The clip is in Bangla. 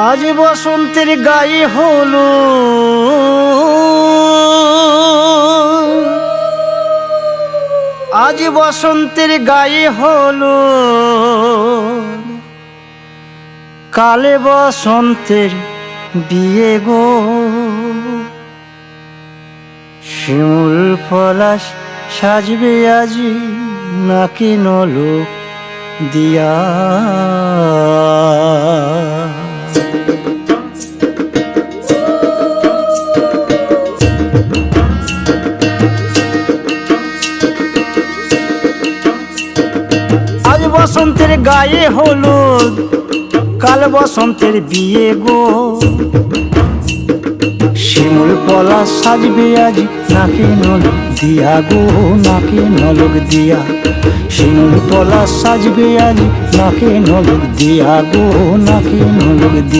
আজ বসন্তের গায়ে হলো আজ বসন্তের গায়ে হলো কালে বসন্তের বিয়ে গো। শিমুল পলাশ সাজবে আজি নাকি নলোক দিয়া। আজ বসন্তের গায়ে হলুদ কাল বসন্তের বিয়ে গো। শিমুল পলাশ সাজবে আজ নাকি নলোক দিয়া গো, নাকি নলোক দিয়া। শিমুল পলাশ সাজবে আজ নাকি নলোক দিয়া গো, নাকি নলোক